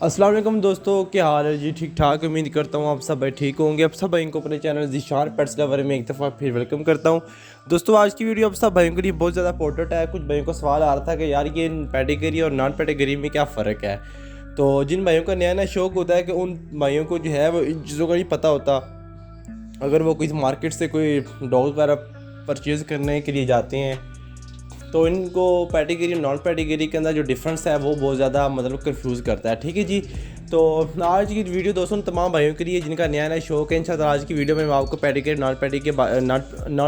अस्सलाम वालेकुम दोस्तों, क्या हाल है जी? ठीक ठाक, उम्मीद करता हूँ आप सब भाई ठीक होंगे। आप सब भाई को अपने चैनल ज़ीशान पेट्स लवर में एक दफ़ा फिर वेलकम करता हूँ। दोस्तों आज की वीडियो आप सब भाइयों के लिए बहुत ज़्यादा इंपॉर्टेंट है। कुछ भाइयों को सवाल आ रहा था कि यार ये पेडिग्री और नॉन पेडिग्री में क्या फ़र्क है। तो जिन भाइयों का नया नया शौक़ होता है कि उन भाइयों को जो है वो इन चीज़ों का नहीं पता होता। अगर वो किसी मार्केट से कोई डॉग वगैरह परचेज़ करने के लिए जाते हैं तो इनको पेडिग्री और नॉन पेडिग्री के अंदर जो डिफरेंस है वो बहुत ज़्यादा मतलब कंफ्यूज करता है। ठीक है जी। तो आज की वीडियो दोस्तों तमाम भाइयों के लिए जिनका नया नया शौक है, इंशाल्लाह आज की वीडियो में मैं आपको पेडिग्री नॉन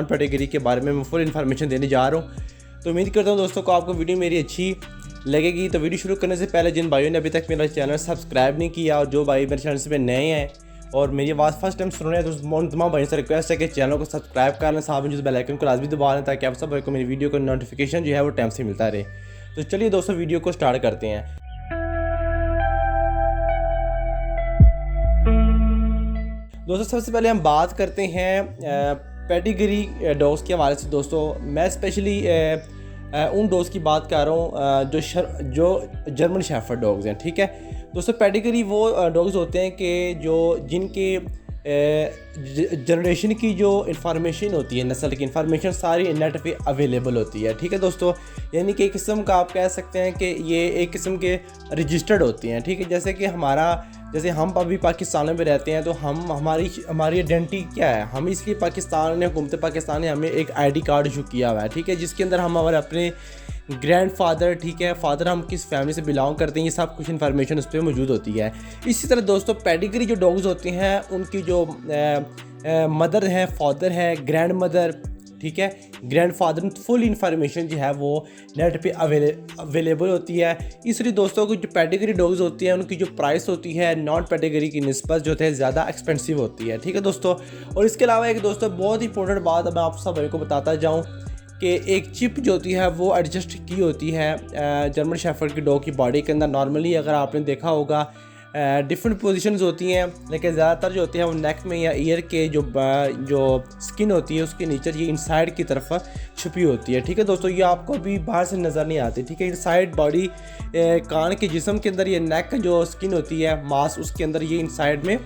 पेडिग्री के बारे में मैं फुल इन्फॉर्मेशन देने जा रहा हूँ। तो उम्मीद करता हूँ दोस्तों को आपको वीडियो मेरी अच्छी लगेगी। तो वीडियो शुरू करने से पहले जिन भाइयों ने अभी तक मेरा चैनल सब्सक्राइब नहीं किया और जो भाई मेरे चैनल से नए हैं और मेरी आवाज़ फर्स्ट टाइम सुन रहे हैं तो उन तमाम भाइयों से रिक्वेस्ट है कि चैनल को सब्सक्राइब कर लें, साथ में जो बेल आइकन को लाजमी दबा लें ताकि आप सब भाई को मेरी वीडियो का नोटिफिकेशन जो है वो टाइम से मिलता रहे। तो चलिए दोस्तों वीडियो को स्टार्ट करते हैं। दोस्तों सबसे पहले हम बात करते हैं पेडिग्री डॉग्स के हवाले से। दोस्तों मैं स्पेशली उन डॉग्स की बात कर रहा हूँ जो जर्मन शेफर्ड डॉग्स हैं। ठीक है दोस्तों, पेडिग्री वो डॉग्स होते हैं कि जिनके जनरेशन की जो इन्फॉर्मेशन होती है, नस्ल की इन्फॉर्मेशन सारी नेट पे अवेलेबल होती है। ठीक है दोस्तों, यानी कि एक किस्म का आप कह सकते हैं कि ये एक किस्म के रजिस्टर्ड होती हैं। ठीक है, जैसे हम अभी पाकिस्तान में रहते हैं तो हमारी आइडेंटिटी क्या है, हम इसलिए पाकिस्तान ने हुकूमत पाकिस्तान ने हमें एक आईडी कार्ड इशू किया हुआ है। ठीक है, जिसके अंदर हम हमारे अपने ग्रैंडफादर, ठीक है, फादर, हम किस फैमिली से बिलोंग करते हैं, ये सब कुछ इन्फॉर्मेशन उस पर मौजूद होती है। इसी तरह दोस्तों पेडिग्री जो डॉग्स होते हैं उनकी जो मदर है, फादर है, ग्रैंड मदर, ठीक है, ग्रैंडफादर, फुल इन्फॉर्मेशन जो है वो नेट पे अवेलेबल होती है। इसलिए दोस्तों की जो पेडिग्री डॉग्स होती हैं उनकी जो प्राइस होती है नॉन पेडिग्री की निस्बत जो है ज़्यादा एक्सपेंसिव होती है। ठीक है दोस्तों, और इसके अलावा एक दोस्तों बहुत ही इंपॉर्टेंट बात मैं आप सब को बताता जाऊँ कि एक चिप जो होती है वो एडजस्ट की होती है जर्मन शेफर्ड की डॉग की बॉडी के अंदर। नॉर्मली अगर आपने देखा होगा डिफरेंट पोजीशंस होती हैं, लेकिन ज़्यादातर जो होती है वो नेक में या ईयर के जो स्किन होती है उसके नीचे ये इनसाइड की तरफ छुपी होती है। ठीक है दोस्तों, ये आपको अभी बाहर से नज़र नहीं आती। ठीक है, इनसाइड बॉडी कान के जिस्म के अंदर ये नेक जो स्किन होती है मांस उसके अंदर ये इनसाइड में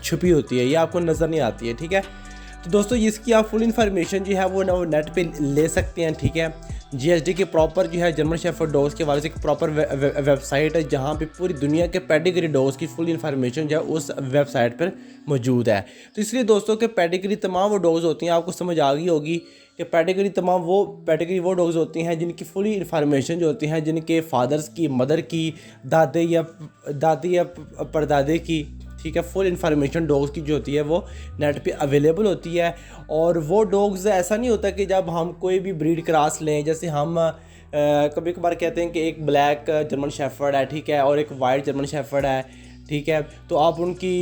छुपी होती है, ये आपको नज़र नहीं आती है। ठीक है, तो दोस्तों इसकी आप फुल इन्फॉर्मेशन जो है वो नेट पे ले सकते हैं। ठीक है, जीएसडी के प्रॉपर जो है जर्मन शेफर्ड डॉग्स के हवाले से एक प्रॉपर वेबसाइट है जहाँ पे पूरी दुनिया के पेडिग्री डॉग्स की फुल इन्फॉर्मेशन जो है उस वेबसाइट पर मौजूद है। तो इसलिए दोस्तों के पेडिग्री तमाम वो डॉग्स होती हैं, आपको समझ आ गई होगी कि पेडिग्री वो डॉग्स होती हैं जिनकी फुली इन्फॉर्मेशन जो होती हैं जिनके फादर्स की, मदर की, दादी या परदादे की, ठीक है, फुल इन्फॉर्मेशन डॉग्स की जो होती है वो नेट पे अवेलेबल होती है। और वो डॉग्स ऐसा नहीं होता कि जब हम कोई भी ब्रीड क्रॉस लें, जैसे हम कभी कभार कहते हैं कि एक ब्लैक जर्मन शेफर्ड है, ठीक है, और एक वाइट जर्मन शेफर्ड है, ठीक है, तो आप उनकी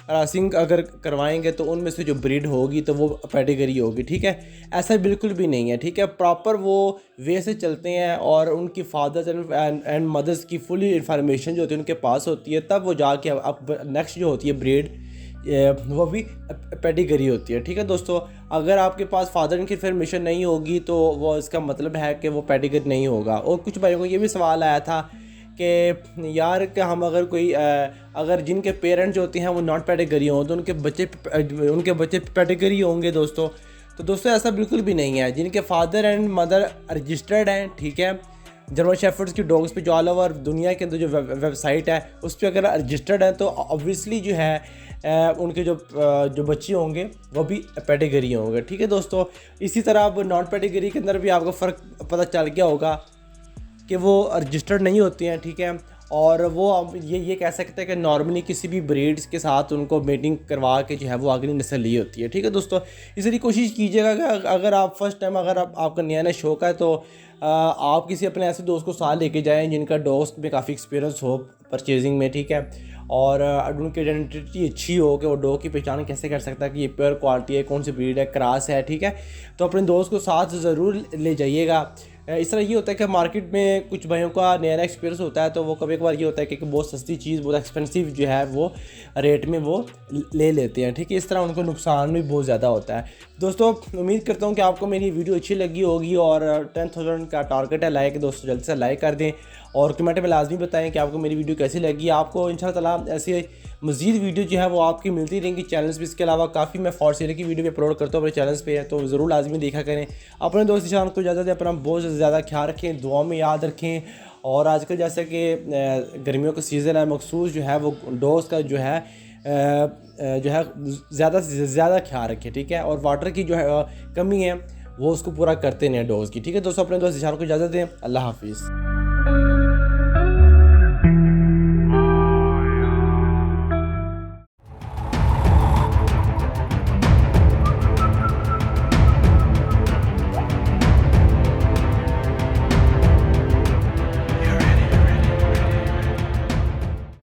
क्रॉसिंग अगर करवाएंगे तो उनमें से जो ब्रीड होगी तो वो पेडिग्री होगी। ठीक है, ऐसा बिल्कुल भी नहीं है। ठीक है, प्रॉपर वो वे से चलते हैं और उनकी फादर्स एंड मदर्स की फुली इन्फॉर्मेशन जो होती है उनके पास होती है, तब वो जाके अब नेक्स्ट जो होती है ब्रीड वो भी पेडिग्री होती है। ठीक है दोस्तों, अगर आपके पास फादर की इन्फॉर्मेशन नहीं होगी तो वो इसका मतलब है कि वो पेडिग्री नहीं होगा। और कुछ भाइयों को ये भी सवाल आया था कि यार कि हम अगर जिनके पेरेंट्स होते हैं वो नॉट पेडिग्री हों तो उनके बच्चे पेडिग्री होंगे। दोस्तों ऐसा बिल्कुल भी नहीं है। जिनके फादर एंड मदर रजिस्टर्ड हैं, ठीक है, जर्मन शेफर्ड्स की डॉग्स पे जो ऑल ओवर दुनिया के अंदर जो वेबसाइट है उस पर अगर रजिस्टर्ड है तो ऑब्वियसली जो है उनके जो बच्चे होंगे वो भी पेडिग्री होंगे। ठीक है दोस्तों, इसी तरह अब नॉन पेडिग्री के अंदर भी आपको फ़र्क पता चल गया होगा कि वो रजिस्टर्ड नहीं होती हैं। ठीक है, और वो ये कह सकते हैं कि नॉर्मली किसी भी ब्रीड्स के साथ उनको मेटिंग करवा के जो है वो अगली नस्ल ली होती है। ठीक है दोस्तों, इसलिए कोशिश कीजिएगा कि अगर आप फर्स्ट टाइम आपका नया नया शौक है तो आप किसी अपने ऐसे दोस्त को साथ लेके जाएं जिनका डॉग्स में काफ़ी एक्सपीरियंस हो परचेजिंग में। ठीक है, और उनकी आइडेंटिटी अच्छी हो कि वो डॉग की पहचान कैसे कर सकता है कि ये प्योर क्वालिटी है, कौन सी ब्रीड है, क्रॉस है। ठीक है, तो अपने दोस्त को साथ ज़रूर ले जाइएगा इस तरह ये होता है कि मार्केट में कुछ भाइयों का नया नया एक्सपीरियंस होता है, तो वो कभी कभार ये होता है कि बहुत सस्ती चीज़, बहुत एक्सपेंसिव जो है वो रेट में वो ले लेते हैं, ठीक है। इस तरह उनको नुकसान भी बहुत ज़्यादा होता है। दोस्तों उम्मीद करता हूँ कि आपको मेरी वीडियो अच्छी लगी होगी, और 10,000 का टारगेट है लाइक, दोस्तों जल्दी से लाइक कर दें, और कमेंट में लाजमी बताएं कि आपको मेरी वीडियो कैसी लगी। आपको इंशाअल्लाह ताला ऐसे मज़ीद वीडियो जो है वो आपकी मिलती रहेंगी चैनल्स पे। इसके अलावा काफ़ी मैं फॉर सेल की वीडियो भी अपलोड करता हूँ अपने चैनल्स पे, है तो ज़रूर लाजमी देखा करें। अपने दोस्त ईशान को इजाज़त दें, अपना बहुत ज़्यादा ख्याल रखें, दुआ में याद रखें। और आजकल जैसे कि गर्मियों का सीज़न है, मखसूस जो है वो डोज का जो है ज़्यादा से ज़्यादा ख्याल रखें, ठीक है। और वाटर की जो है कमी है वो उसको पूरा करते नहीं डोज की, ठीक है। दोस्तों अपने दोस्त ईशान को इजाज़त दें, अल्लाह हाफिज़।